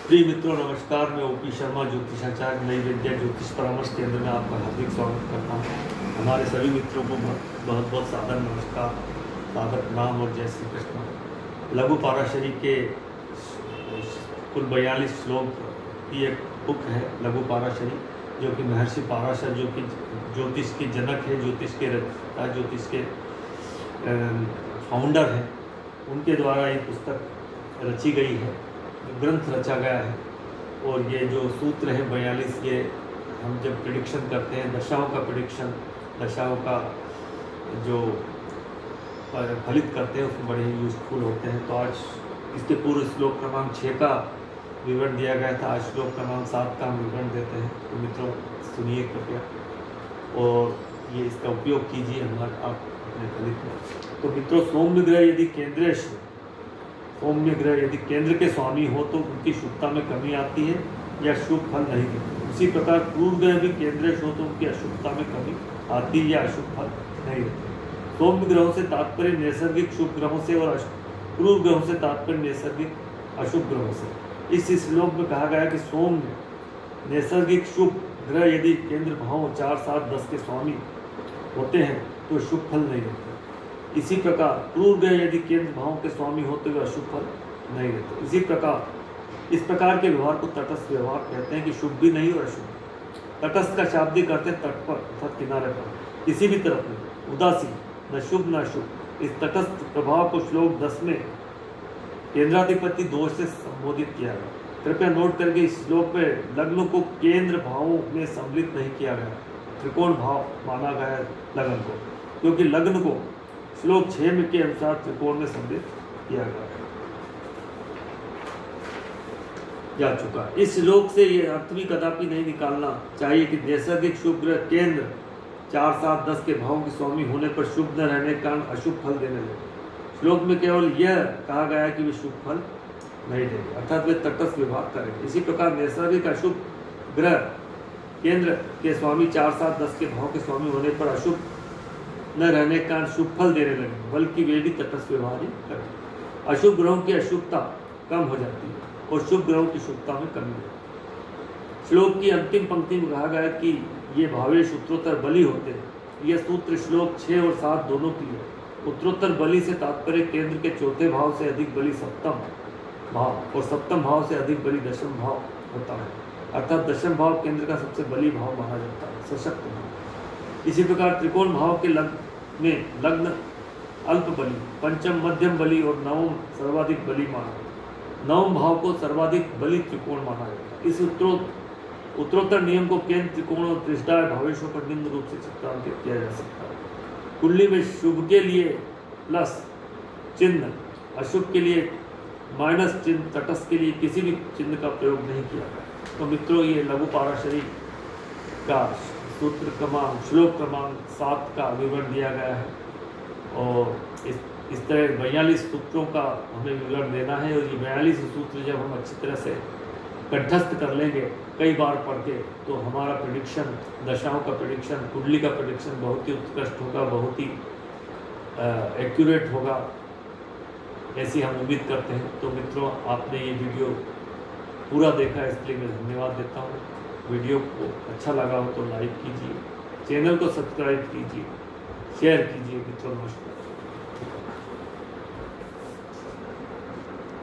प्रिय मित्रों नमस्कार। मैं ओपी शर्मा ज्योतिषाचार्य नई विद्या ज्योतिष परामर्श केंद्र में आपका हार्दिक स्वागत करता हूँ। हमारे सभी मित्रों को बहुत बहुत सादर नमस्कार, सादर प्रणाम और जय श्री कृष्ण। लघु पाराशरी के कुल 42 श्लोक की एक बुक है लघु पाराशरी, जो कि महर्षि पाराशर जो कि ज्योतिष के जनक है, ज्योतिष के रचयिता, ज्योतिष के फाउंडर हैं, उनके द्वारा ये पुस्तक रची गई है, ग्रंथ रचा गया है। और ये जो सूत्र है 42, ये हम जब प्रिडिक्शन करते हैं, दशाओं का प्रिडिक्शन, दशाओं का जो फलित करते हैं, उसमें बड़े ही यूजफुल होते हैं। तो आज इसके पूर्व श्लोक क्रमांक 6 का विवरण दिया गया था, आज श्लोक क्रमांक 7 का हम विवरण देते हैं। तो मित्रों सुनिए कृपया और ये इसका उपयोग कीजिए हमारे आप अपने फलित में। तो मित्रों, सौम्य ग्रह यदि सौम्य ग्रह यदि केंद्र के स्वामी हो तो उनकी शुभता में कमी आती है या शुभ फल नहीं देते। उसी प्रकार क्रूर ग्रह भी केंद्रेश हो तो उनकी अशुभता में कमी आती है या अशुभ फल नहीं देते। सौम्य ग्रहों से तात्पर्य नैसर्गिक शुभ ग्रहों से और क्रूर ग्रहों से तात्पर्य नैसर्गिक अशुभ ग्रहों से। इस श्लोक में कहा गया कि सौम्य नैसर्गिक शुभ ग्रह यदि केंद्र भाव 4, 7, 10 के स्वामी होते हैं तो शुभ फल नहीं देते। इसी प्रकार क्रूर ग्रह यदि केंद्र भावों के स्वामी होते हुए अशुभ फल नहीं देते। इसी प्रकार इस प्रकार के व्यवहार को तटस्थ व्यवहार कहते हैं कि शुभ भी नहीं और अशुभ। तटस्थ का शाब्दिक करते हैं तट पर अर्थात किनारे पर, किसी भी तरफ में, उदासीन, न शुभ न अशुभ। इस तटस्थ प्रभाव को श्लोक 10 में केंद्राधिपति दोष से संबोधित किया गया। कृपया नोट करके इस श्लोक में लग्न को केंद्र भावों में सम्मिलित नहीं किया गया, त्रिकोण भाव माना गया है लग्न को, क्योंकि लग्न को श्लोक 6 में के अनुसार त्रिकोण में सम्मिलित किया जा चुका है। इस श्लोक से ये अर्थ भी कदापि नहीं निकालना चाहिए कि नैसर्गिक शुभ ग्रह केंद्र 4, 7, 10 के भावों के स्वामी होने पर शुभ न रहने के कारण अशुभ फल देने लगे। श्लोक में केवल यह कहा गया है कि वे शुभ फल नहीं देंगे, अर्थात वे तटस्थ व्यवहार करेंगे। इसी प्रकार नैसर्गिक अशुभ ग्रह केंद्र के स्वामी 4, 7, 10 के भाव के स्वामी होने पर अशुभ न रहने के कारण शुभ फल देने लगे, बल्कि वे भी तटस्थ व्यवहार ही करते। अशुभ ग्रहों की अशुभता कम हो जाती है और शुभ ग्रहों की शुभता में कमी होती है। श्लोक की अंतिम पंक्ति में कहा गया कि ये भावेश उत्तरोत्तर बली होते हैं। यह सूत्र श्लोक 6 और 7 दोनों की है। उत्तरोत्तर बली से तात्पर्य केंद्र के चौथे भाव से अधिक बली सप्तम भाव और सप्तम भाव से अधिक बली दशम भाव होता है, अर्थात दशम भाव केंद्र का सबसे बली भाव माना जाता है, सशक्त भाव। इसी प्रकार त्रिकोण भाव के लग्न अल्प बली, पंचम मध्यम बली और नवम सर्वाधिक बली माना। नवम भाव को सर्वाधिक बली त्रिकोण माना जाता है। इस उत्तरोत्तर नियम को केंद्र त्रिकोण और त्रिष्ठाय भावेशों पर निम्न रूप से चित्रांकित किया जा सकता है। कुंडली में शुभ के लिए प्लस चिन्ह, अशुभ के लिए माइनस चिन्ह, तटस्थ के लिए किसी भी चिन्ह का प्रयोग नहीं किया गया। तो मित्रों, ये लघु पाराशरी का सूत्र क्रमांक श्लोक क्रमांक 7 का विवरण दिया गया है और इस तरह 42 सूत्रों का हमें विवरण देना है। और ये 42 सूत्र जब हम अच्छी तरह से कंठस्थ कर लेंगे कई बार पढ़ के, तो हमारा प्रेडिक्शन, दशाओं का प्रेडिक्शन, कुंडली का प्रेडिक्शन बहुत ही उत्कृष्ट होगा, बहुत ही एक्यूरेट होगा, ऐसी हम उम्मीद करते हैं। तो मित्रों, आपने ये वीडियो पूरा देखा, इसलिए मैं धन्यवाद देता हूँ। वीडियो को अच्छा लगा हो तो लाइक कीजिए, चैनल को सब्सक्राइब कीजिए, शेयर कीजिए। मित्रों नमस्कार।